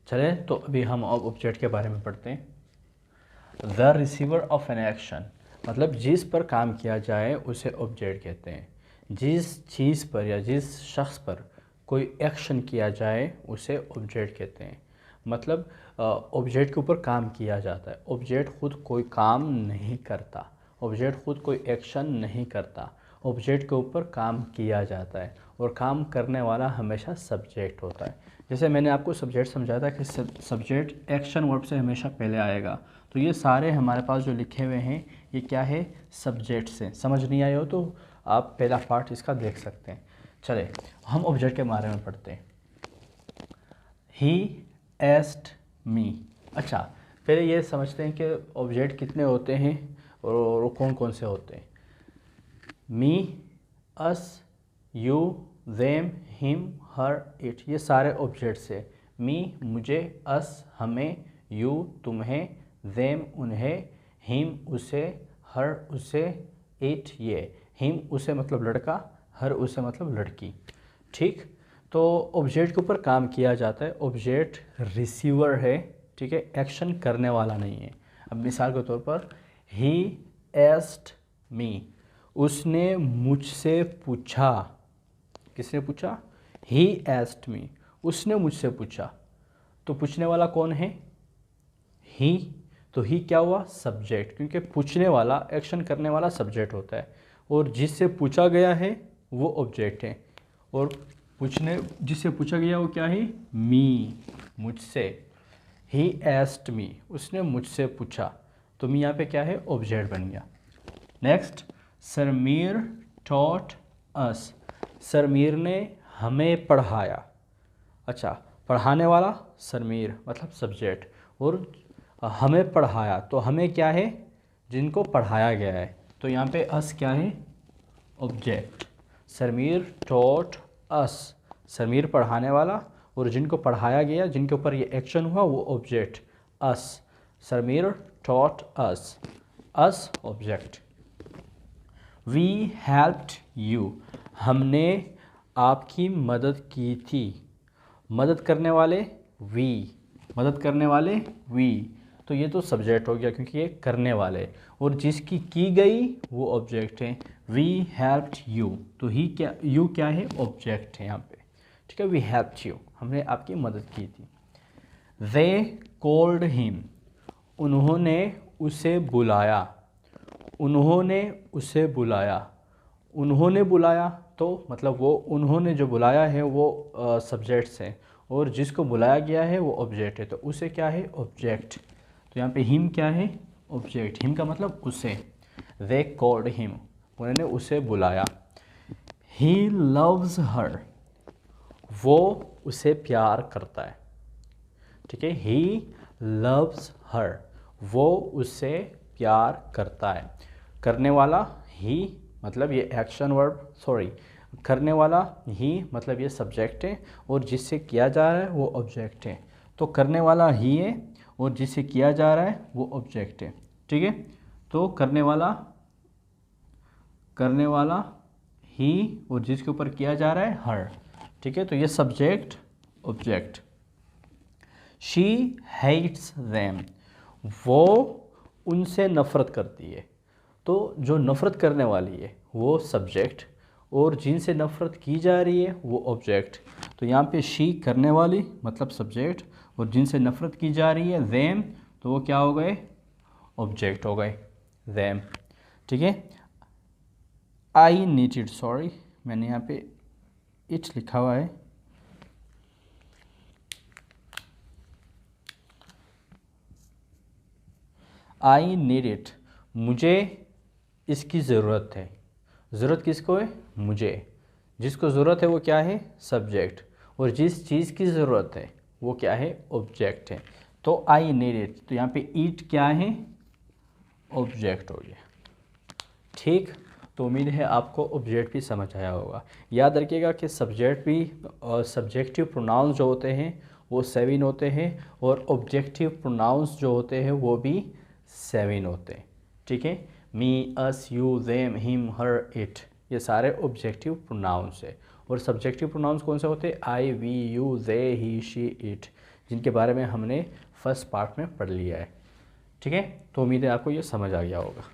चलें तो अभी हम अब ऑब्जेक्ट के बारे में पढ़ते हैं। The receiver of an action, मतलब जिस पर काम किया जाए उसे ऑब्जेक्ट कहते हैं। जिस चीज़ पर या जिस शख्स पर कोई एक्शन किया जाए उसे ऑब्जेक्ट कहते हैं। मतलब ऑब्जेक्ट के ऊपर काम किया जाता है। ऑब्जेक्ट खुद कोई काम नहीं करता, ऑब्जेक्ट खुद कोई एक्शन नहीं करता, ऑब्जेक्ट के ऊपर काम किया जाता है और काम करने वाला हमेशा सब्जेक्ट होता है। जैसे मैंने आपको सब्जेक्ट समझाया था कि सब्जेक्ट एक्शन वर्ब से हमेशा पहले आएगा। तो ये सारे हमारे पास जो लिखे हुए हैं ये क्या है, सब्जेक्ट्स हैं। समझ नहीं आए हो तो आप पहला पार्ट इसका देख सकते हैं। चले हम ऑब्जेक्ट के बारे में पढ़ते हैं। ही एस्क्ड मी। अच्छा, पहले ये समझते हैं कि ऑब्जेक्ट कितने होते हैं और कौन कौन से होते हैं। Me, us, you, them, him, her, it, ये सारे ऑब्जेक्ट्स हैं। मी मुझे, अस हमें, यू तुम्हें, देम उन्हें, हिम उसे, हर उसे, इट ये। हिम उसे मतलब लड़का, हर उसे मतलब लड़की। ठीक, तो ऑब्जेक्ट के ऊपर काम किया जाता है। ऑब्जेक्ट रिसीवर है, ठीक है, एक्शन करने वाला नहीं है। अब मिसाल के तौर पर ही एस्क्ड मी, उसने मुझसे पूछा। किसने पूछा? ही एस्क्ड मी, उसने मुझसे पूछा। तो पूछने वाला कौन है? ही। तो ही क्या हुआ? सब्जेक्ट, क्योंकि पूछने वाला, एक्शन करने वाला सब्जेक्ट होता है और जिससे पूछा गया है वो ऑब्जेक्ट है। और जिससे पूछा गया वो क्या है? मी, मुझसे। ही एस्क्ड मी, उसने मुझसे पूछा। तो मी यहाँ पे क्या है? ऑब्जेक्ट बन गया। नेक्स्ट, सरमीर टॉट अस, सरमीर ने हमें पढ़ाया। अच्छा, पढ़ाने वाला सरमीर मतलब सब्जेक्ट, और हमें पढ़ाया तो हमें क्या है? जिनको पढ़ाया गया है। तो यहाँ पे अस क्या है? ऑब्जेक्ट। सरमीर टॉट अस, सरमीर पढ़ाने वाला, और जिनको पढ़ाया गया, जिनके ऊपर ये एक्शन हुआ वो ऑब्जेक्ट अस। सरमीर taught us, us object. We helped you, हमने आपकी मदद की थी। मदद करने वाले वी, मदद करने वाले वी। तो ये तो सब्जेक्ट हो गया क्योंकि ये करने वाले, और जिसकी की गई वो ऑब्जेक्ट है। वी हेल्प्ड यू, तो ही क्या, यू क्या है? ऑब्जेक्ट है यहाँ पे। ठीक है, वी हेल्प्ड यू, हमने आपकी मदद की थी। दे कॉल्ड हिम, उन्होंने उसे बुलाया। उन्होंने उसे बुलाया, उन्होंने बुलाया तो मतलब वो, उन्होंने जो बुलाया है वो सब्जेक्ट्स हैं और जिसको बुलाया गया है वो ऑब्जेक्ट है। तो उसे क्या है? ऑब्जेक्ट। तो यहाँ पे हिम क्या है? ऑब्जेक्ट। हिम का मतलब उसे। दे कॉल्ड हिम, उन्होंने उसे बुलाया। ही लव्स हर, वो उसे प्यार करता है। ठीक है, ही लव्स हर, वो उससे प्यार करता है। करने वाला ही, मतलब ये एक्शन वर्ब, सॉरी, करने वाला ही मतलब ये सब्जेक्ट है और जिससे किया जा रहा है वो ऑब्जेक्ट है। तो करने वाला ही है और जिससे किया जा रहा है वो ऑब्जेक्ट है। ठीक है, तो करने वाला ही और जिसके ऊपर किया जा रहा है हर। ठीक है, तो ये subject object. She hates them, वो उनसे नफ़रत करती है। तो जो नफ़रत करने वाली है वो सब्जेक्ट और जिनसे नफ़रत की जा रही है वो ऑब्जेक्ट। तो यहाँ पे शी करने वाली मतलब सब्जेक्ट और जिनसे नफ़रत की जा रही है देम, तो वो क्या हो गए? ऑब्जेक्ट हो गए, देम। ठीक है, आई नीडेड, सॉरी मैंने यहाँ पे इट लिखा हुआ है। आई नीड इट, मुझे इसकी ज़रूरत है। ज़रूरत किसको है? मुझे। जिसको ज़रूरत है वो क्या है? सब्जेक्ट। और जिस चीज़ की ज़रूरत है वो क्या है? ऑब्जेक्ट है। तो आई नीड इट, तो यहाँ पे ईट क्या है? ऑब्जेक्ट हो गया। ठीक, तो उम्मीद है आपको ऑब्जेक्ट भी समझ आया होगा। याद रखिएगा कि सब्जेक्ट भी और सब्जेक्टिव प्रोनाउंस जो होते हैं वो 7 होते हैं और ऑब्जेक्टिव प्रोनाउंस जो होते हैं वो भी 7 होते हैं। ठीक है, me, us, you, them, him, her, it, ये सारे ऑब्जेक्टिव प्रोनाउंस है। और सब्जेक्टिव प्रोनाउंस कौन से होते हैं? I, we, you, they, he, she, it, जिनके बारे में हमने फर्स्ट पार्ट में पढ़ लिया है। ठीक है, तो उम्मीद है आपको ये समझ आ गया होगा।